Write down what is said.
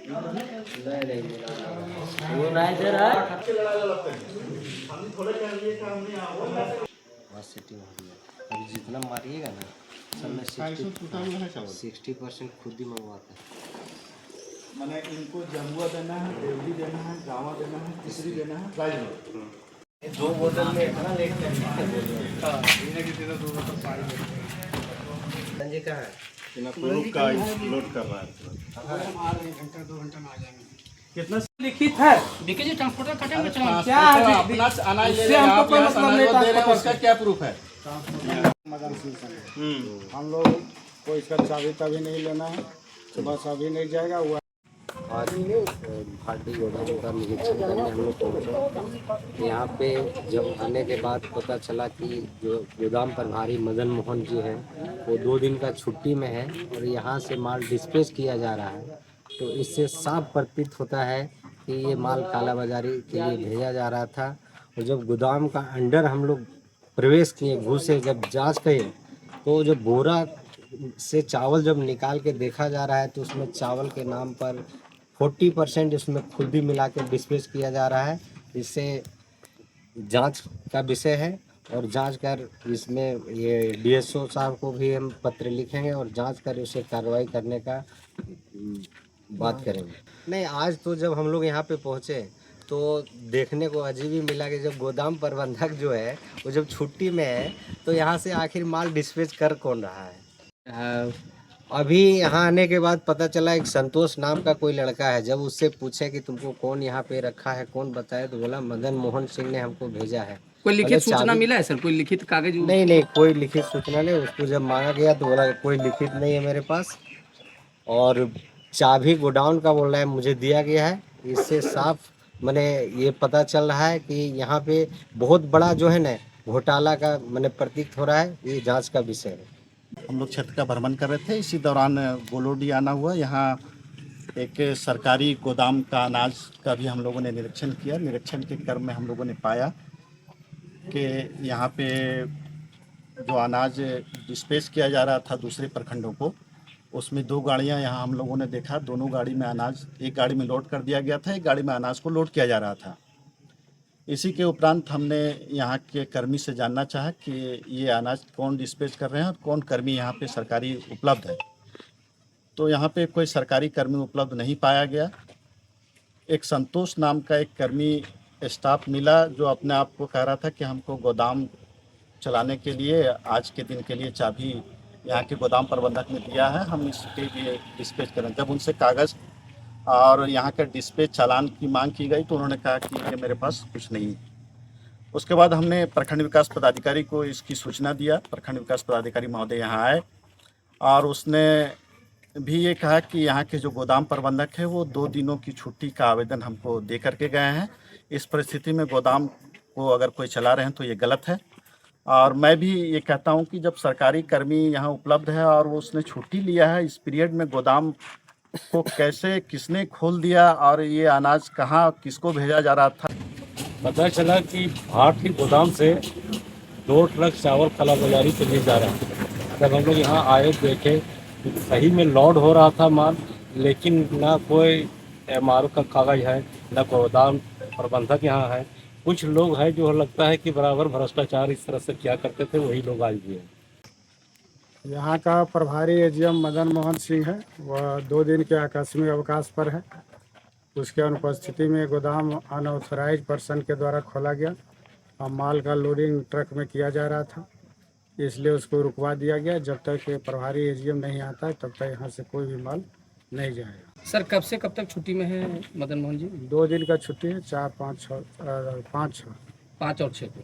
नहीं नहीं वो नहीं दे रहा है। सेटिंग हो रही है अभी, जितना मारिएगा ना सब में 60% खुद ही मंगवाता है। मैंने इनको जमुआ देना है, देवली देना है, गावा देना है, तीसरी देना है, राइस दो बोतल में इतना लेट संजय कहाँ है? का लोड कर रहा है। घंटा 2 घंटा में आ जाएंगे। कितना लिखित है देखिए जी, ट्रांसपोर्टर कटेंगे क्या अपना अनाज ले रहे हैं, आप यहाँ अनाज दे रहे हैं, उसका क्या प्रूफ है? मदन सिंह संग हम लोग को इसका चाबी तभी नहीं लेना है, बस अभी नहीं जाएगा वो। आज भाटी गोदाम का निरीक्षण करने हम लोग पहुँचे। यहाँ पे जब आने के बाद पता चला कि जो गोदाम प्रभारी मदन मोहन जी हैं वो 2 दिन का छुट्टी में है और यहाँ से माल डिस्पैच किया जा रहा है, तो इससे साफ प्रतीत होता है कि ये माल कालाबाजारी के लिए भेजा जा रहा था। और जब गोदाम का अंदर हम लोग प्रवेश किए, घुसे, जब जांच किए तो जो बोरा से चावल जब निकाल के देखा जा रहा है तो उसमें चावल के नाम पर 40% इसमें खुद ही मिला के डिस्पैच किया जा रहा है। इससे जांच का विषय है और जांच कर इसमें ये डीएसओ साहब को भी हम पत्र लिखेंगे और जांच कर उसे कार्रवाई करने का बात करेंगे। नहीं, आज तो जब हम लोग यहाँ पे पहुँचे तो देखने को अजीब ही मिला कि जब गोदाम प्रबंधक जो है वो जब छुट्टी में है तो यहाँ से आखिर माल डिस्पैच कर कौन रहा है। अभी यहाँ आने के बाद पता चला एक संतोष नाम का कोई लड़का है। जब उससे पूछे कि तुमको कौन यहाँ पे रखा है, कौन बताया, तो बोला मदन मोहन सिंह ने हमको भेजा है। कोई लिखित सूचना मिला है सर? कोई लिखित कागज? नहीं, कोई लिखित सूचना नहीं। उसको जब मांगा गया तो बोला कोई लिखित नहीं है मेरे पास, और चाबी गोडाउन का बोल रहा है मुझे दिया गया है। इससे साफ मैंने ये पता चल रहा है कि यहाँ पे बहुत बड़ा जो है ना घोटाला का मैंने प्रतीत हो रहा है। ये जांच का विषय है। हम लोग क्षेत्र का भ्रमण कर रहे थे, इसी दौरान गोलोडी आना हुआ। यहाँ एक सरकारी गोदाम का अनाज का भी हम लोगों ने निरीक्षण किया। निरीक्षण के क्रम में हम लोगों ने पाया कि यहाँ पे जो अनाज डिस्पैच किया जा रहा था दूसरे प्रखंडों को, उसमें 2 गाड़ियाँ यहाँ हम लोगों ने देखा। दोनों गाड़ी में अनाज, एक गाड़ी में लोड कर दिया गया था, एक गाड़ी में अनाज को लोड किया जा रहा था। इसी के उपरांत हमने यहाँ के कर्मी से जानना चाहा कि ये अनाज कौन डिस्पैच कर रहे हैं और कौन कर्मी यहाँ पे सरकारी उपलब्ध है। तो यहाँ पे कोई सरकारी कर्मी उपलब्ध नहीं पाया गया। एक संतोष नाम का एक कर्मी स्टाफ मिला जो अपने आप को कह रहा था कि हमको गोदाम चलाने के लिए आज के दिन के लिए चाबी यहाँ के गोदाम प्रबंधक ने दिया है, हम इसके लिए डिस्पैच करें। जब उनसे कागज़ और यहाँ के डिस्पैच चालान की मांग की गई तो उन्होंने कहा कि ये मेरे पास कुछ नहीं है। उसके बाद हमने प्रखंड विकास पदाधिकारी को इसकी सूचना दिया। प्रखंड विकास पदाधिकारी महोदय यहाँ आए और उसने भी ये कहा कि यहाँ के जो गोदाम प्रबंधक है वो 2 दिनों की छुट्टी का आवेदन हमको दे करके गए हैं। इस परिस्थिति में गोदाम को अगर कोई चला रहे हैं तो ये गलत है। और मैं भी ये कहता हूँ कि जब सरकारी कर्मी यहाँ उपलब्ध है और वो उसने छुट्टी लिया है, इस पीरियड में गोदाम को कैसे, किसने खोल दिया और ये अनाज कहाँ किसको भेजा जा रहा था। पता चला कि भाटी गोदाम से 2 ट्रक चावल कालाबाजारी के लिए जा रहा है। जब हम लोग यहाँ आए देखे सही में लोड हो रहा था माल, लेकिन ना कोई एमआरओ का कागज है, ना गोदाम प्रबंधक यहाँ है। कुछ लोग हैं जो लगता है कि बराबर भ्रष्टाचार इस तरह से क्या करते थे, वही लोग आज भी हैं। यहाँ का प्रभारी एजीएम मदन मोहन सिंह है, वह 2 दिन के आकस्मिक अवकाश पर है। उसके अनुपस्थिति में गोदाम अनऑथराइज पर्सन के द्वारा खोला गया और माल का लोडिंग ट्रक में किया जा रहा था, इसलिए उसको रुकवा दिया गया। जब तक प्रभारी एजीएम नहीं आता है तब तक यहाँ से कोई भी माल नहीं जाएगा। सर कब से कब तक छुट्टी में है मदन मोहन जी? 2 दिन का छुट्टी है, 4, 5, 6, 5 5 और 6 को।